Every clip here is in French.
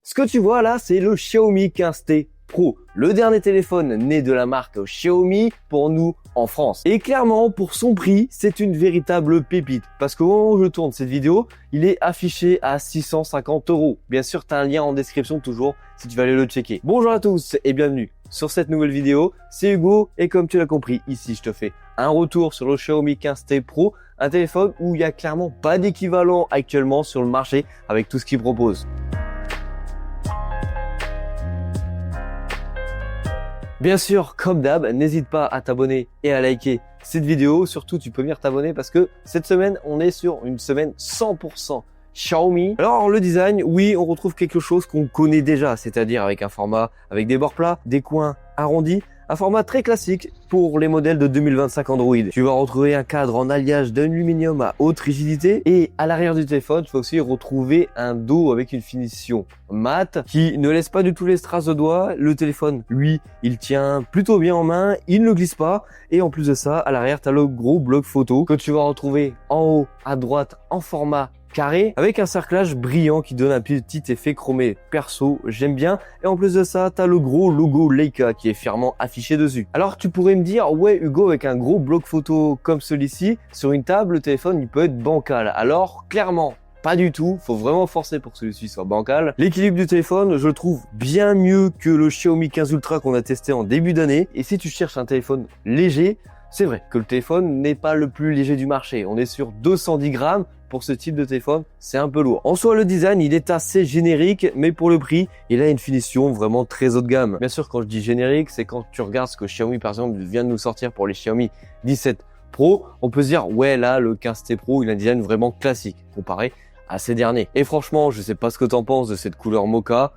Ce que tu vois là, c'est le Xiaomi 15T Pro, le dernier téléphone né de la marque Xiaomi pour nous en France. Et clairement, pour son prix, c'est une véritable pépite. Parce qu'au moment où je tourne cette vidéo, il est affiché à 650 €. Bien sûr, tu as un lien en description toujours si tu vas aller le checker. Bonjour à tous et bienvenue sur cette nouvelle vidéo. C'est Hugo et comme tu l'as compris, ici je te fais un retour sur le Xiaomi 15T Pro, un téléphone où il n'y a clairement pas d'équivalent actuellement sur le marché avec tout ce qu'il propose. Bien sûr, comme d'hab, n'hésite pas à t'abonner et à liker cette vidéo. Surtout, tu peux venir t'abonner parce que cette semaine, on est sur une semaine 100% Xiaomi. Alors, le design, oui, on retrouve quelque chose qu'on connaît déjà, c'est-à-dire avec un format avec des bords plats, des coins arrondis, un format très classique pour les modèles de 2025 Android. Tu vas retrouver un cadre en alliage d'aluminium à haute rigidité et à l'arrière du téléphone, tu vas aussi retrouver un dos avec une finition mat qui ne laisse pas du tout les strass de doigts. Le téléphone, lui, il tient plutôt bien en main, il ne glisse pas et en plus de ça, à l'arrière, tu as le gros bloc photo que tu vas retrouver en haut à droite en format carré avec un cerclage brillant qui donne un petit effet chromé. Perso, j'aime bien. Et en plus de ça, t'as le gros logo Leica qui est fièrement affiché dessus. Alors tu pourrais me dire, ouais Hugo, avec un gros bloc photo comme celui-ci, sur une table, le téléphone il peut être bancal. Alors clairement, pas du tout, faut vraiment forcer pour que celui-ci soit bancal. L'équilibre du téléphone, je le trouve bien mieux que le Xiaomi 15 Ultra qu'on a testé en début d'année. Et si tu cherches un téléphone léger, c'est vrai que le téléphone n'est pas le plus léger du marché. On est sur 210 grammes. Pour ce type de téléphone, c'est un peu lourd. En soi, le design, il est assez générique, mais pour le prix, il a une finition vraiment très haut de gamme. Bien sûr, quand je dis générique, c'est quand tu regardes ce que Xiaomi, par exemple, vient de nous sortir pour les Xiaomi 17 Pro, on peut se dire, ouais, là, le 15T Pro, il a un design vraiment classique, comparé à ces derniers. Et franchement, je sais pas ce que t'en penses de cette couleur mocha.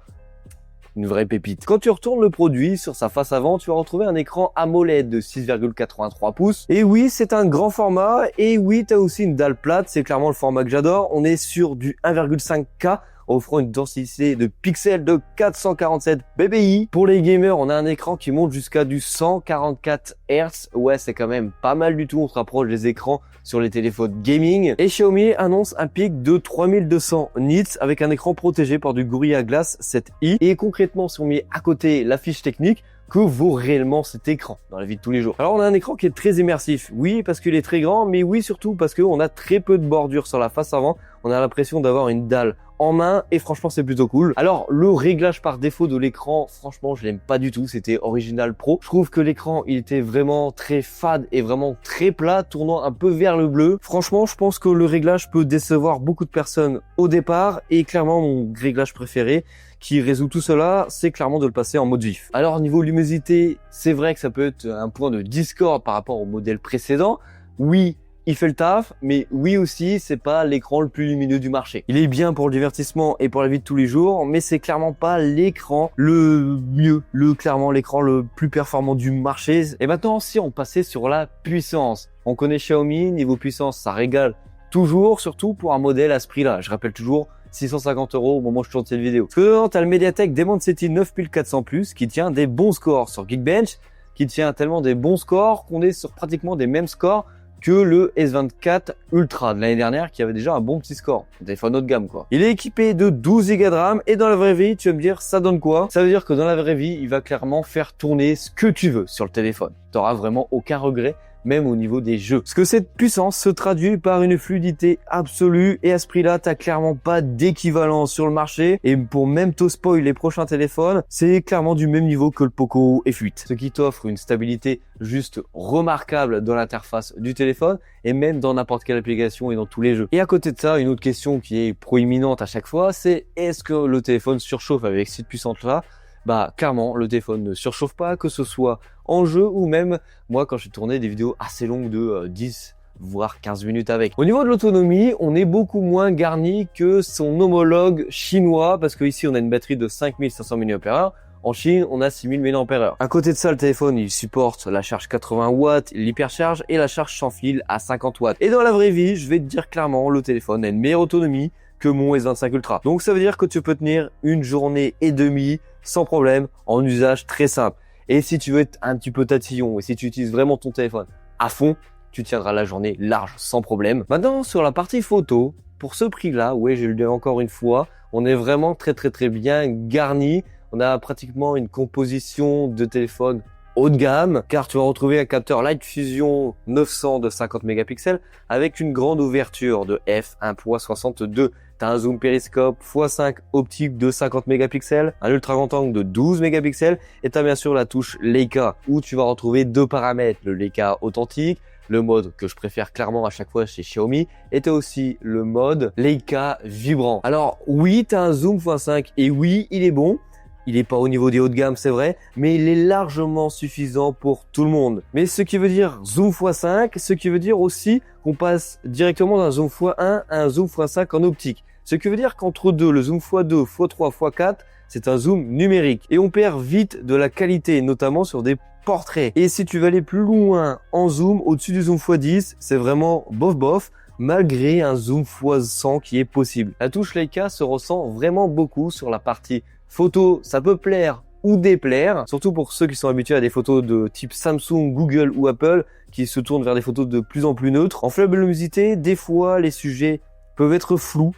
Une vraie pépite. Quand tu retournes le produit sur sa face avant, tu vas retrouver un écran AMOLED de 6,83 pouces. Et oui, c'est un grand format. Et oui, tu as aussi une dalle plate. C'est clairement le format que j'adore. On est sur du 1,5K offrant une densité de pixels de 447 ppi. Pour les gamers, on a un écran qui monte jusqu'à du 144 Hz. Ouais, c'est quand même pas mal du tout. On se rapproche des écrans sur les téléphones gaming. Et Xiaomi annonce un pic de 3200 nits avec un écran protégé par du Gorilla Glass 7i. Et concrètement, si on met à côté la fiche technique, que vaut réellement cet écran dans la vie de tous les jours? Alors on a un écran qui est très immersif, oui parce qu'il est très grand, mais oui surtout parce qu'on a très peu de bordure sur la face avant, on a l'impression d'avoir une dalle en main et franchement c'est plutôt cool. Alors le réglage par défaut de l'écran, franchement je l'aime pas du tout, c'était Original Pro. Je trouve que l'écran il était vraiment très fade et vraiment très plat, tournant un peu vers le bleu. Franchement je pense que le réglage peut décevoir beaucoup de personnes au départ et clairement mon réglage préféré qui résout tout cela, c'est clairement de le passer en mode vif. Alors niveau luminosité, c'est vrai que ça peut être un point de discorde par rapport au modèle précédent. Oui, il fait le taf, mais oui aussi, c'est pas l'écran le plus lumineux du marché. Il est bien pour le divertissement et pour la vie de tous les jours, mais c'est clairement pas l'écran le mieux, clairement l'écran le plus performant du marché. Et maintenant, si on passait sur la puissance, on connaît Xiaomi, niveau puissance, ça régale toujours, surtout pour un modèle à ce prix-là. Je rappelle toujours, 650 € au moment où je tourne cette vidéo. Parce que dedans, tu as le Mediatek Dimensity 9400+, qui tient des bons scores sur Geekbench, qui tient tellement des bons scores qu'on est sur pratiquement des mêmes scores que le S24 Ultra de l'année dernière qui avait déjà un bon petit score. Un téléphone haut de gamme quoi. Il est équipé de 12 Go de RAM et dans la vraie vie, tu vas me dire ça donne quoi? Ça veut dire que dans la vraie vie, il va clairement faire tourner ce que tu veux sur le téléphone. Tu n'auras vraiment aucun regret, même au niveau des jeux. Parce que cette puissance se traduit par une fluidité absolue et à ce prix-là, t'as clairement pas d'équivalent sur le marché et pour même te spoil les prochains téléphones, c'est clairement du même niveau que le Poco F8. Ce qui t'offre une stabilité juste remarquable dans l'interface du téléphone et même dans n'importe quelle application et dans tous les jeux. Et à côté de ça, une autre question qui est proéminente à chaque fois, c'est est-ce que le téléphone surchauffe avec cette puissance-là? Bah clairement le téléphone ne surchauffe pas, que ce soit en jeu ou même moi quand j'ai tourné des vidéos assez longues de 10 voire 15 minutes avec. Au niveau de l'autonomie, on est beaucoup moins garni que son homologue chinois parce que ici on a une batterie de 5500 mAh. En Chine, on a 6000 mAh. À côté de ça, le téléphone, il supporte la charge 80 watts, l'hypercharge et la charge sans fil à 50 watts. Et dans la vraie vie, je vais te dire clairement, le téléphone a une meilleure autonomie que mon S25 Ultra. Donc ça veut dire que tu peux tenir une journée et demie sans problème en usage très simple. Et si tu veux être un petit peu tatillon et si tu utilises vraiment ton téléphone à fond, tu tiendras la journée large sans problème. Maintenant, sur la partie photo, pour ce prix-là, ouais, je le dis encore une fois, on est vraiment très bien garni. On a pratiquement une composition de téléphone haut de gamme, car tu vas retrouver un capteur Light Fusion 900 de 50 mégapixels avec une grande ouverture de f1.62. Tu as un zoom périscope x5 optique de 50 mégapixels, un ultra grand angle de 12 mégapixels et tu as bien sûr la touche Leica où tu vas retrouver deux paramètres, le Leica authentique, le mode que je préfère clairement à chaque fois chez Xiaomi, et aussi le mode Leica vibrant. Alors oui, tu as un zoom x5 et oui, il est bon. Il n'est pas au niveau des hauts de gamme, c'est vrai, mais il est largement suffisant pour tout le monde. Mais ce qui veut dire zoom x5, ce qui veut dire aussi qu'on passe directement d'un zoom x1 à un zoom x5 en optique. Ce qui veut dire qu'entre deux, le zoom x2, x3, x4, c'est un zoom numérique. Et on perd vite de la qualité, notamment sur des portraits. Et si tu veux aller plus loin en zoom, au-dessus du zoom x10, c'est vraiment bof, malgré un zoom x100 qui est possible. La touche Leica se ressent vraiment beaucoup sur la partie photo. Ça peut plaire ou déplaire, surtout pour ceux qui sont habitués à des photos de type Samsung, Google ou Apple, qui se tournent vers des photos de plus en plus neutres. En faible luminosité, des fois, les sujets peuvent être flous.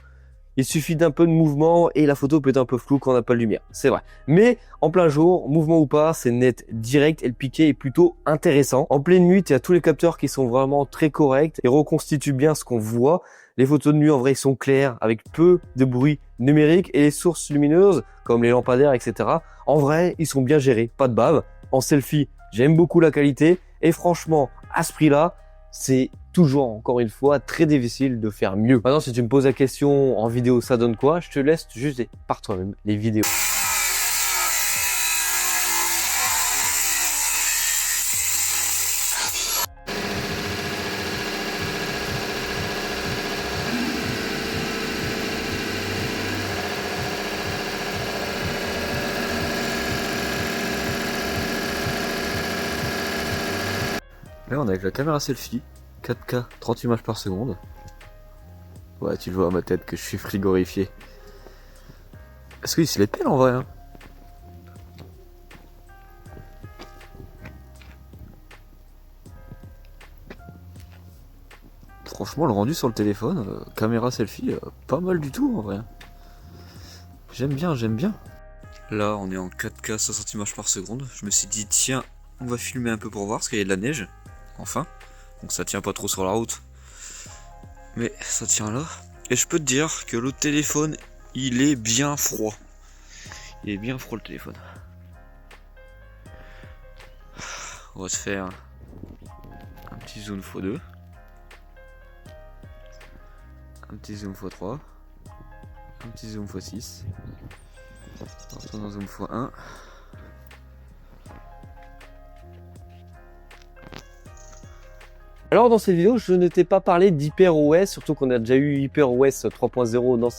Il suffit d'un peu de mouvement et la photo peut être un peu floue quand on n'a pas de lumière, c'est vrai. Mais en plein jour, mouvement ou pas, c'est net, direct et le piqué est plutôt intéressant. En pleine nuit, il y a tous les capteurs qui sont vraiment très corrects et reconstituent bien ce qu'on voit. Les photos de nuit en vrai sont claires avec peu de bruit numérique et les sources lumineuses comme les lampadaires, etc. En vrai, ils sont bien gérés, pas de bave. En selfie, j'aime beaucoup la qualité et franchement, à ce prix-là, c'est toujours, encore une fois, très difficile de faire mieux. Maintenant, si tu me poses la question en vidéo, ça donne quoi? Je te laisse juger par toi-même les vidéos. Là, on est avec la caméra selfie, 4K, 30 images par seconde. Ouais, tu le vois à ma tête que je suis frigorifié. Est-ce qu'il se les pèle en vrai, hein? Franchement, le rendu sur le téléphone, caméra selfie, pas mal du tout en vrai. J'aime bien. Là, on est en 4K 60 images par seconde. Je me suis dit, tiens, on va filmer un peu pour voir, parce qu'il y a de la neige. Enfin, donc ça tient pas trop sur la route, mais ça tient là. Et je peux te dire que le téléphone, il est bien froid. Il est bien froid le téléphone. On va se faire un petit zoom x2, un petit zoom x3, un petit zoom x6, on retourne en zoom x1. Alors dans cette vidéo, je ne t'ai pas parlé d'HyperOS, surtout qu'on a déjà eu HyperOS 3.0 dans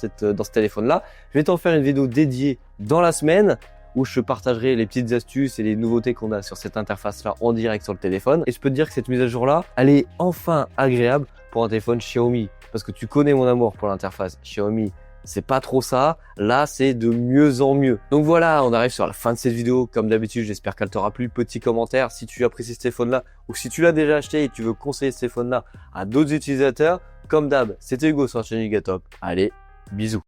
ce téléphone-là. Je vais t'en faire une vidéo dédiée dans la semaine où je partagerai les petites astuces et les nouveautés qu'on a sur cette interface-là en direct sur le téléphone. Et je peux te dire que cette mise à jour-là, elle est enfin agréable pour un téléphone Xiaomi. Parce que tu connais mon amour pour l'interface Xiaomi. C'est pas trop ça, là c'est de mieux en mieux. Donc voilà, on arrive sur la fin de cette vidéo. Comme d'habitude, j'espère qu'elle t'aura plu. Petit commentaire si tu apprécies ce téléphone-là ou si tu l'as déjà acheté et tu veux conseiller ce téléphone-là à d'autres utilisateurs. Comme d'hab, c'était Hugo sur la chaîne Gigatop. Allez, bisous.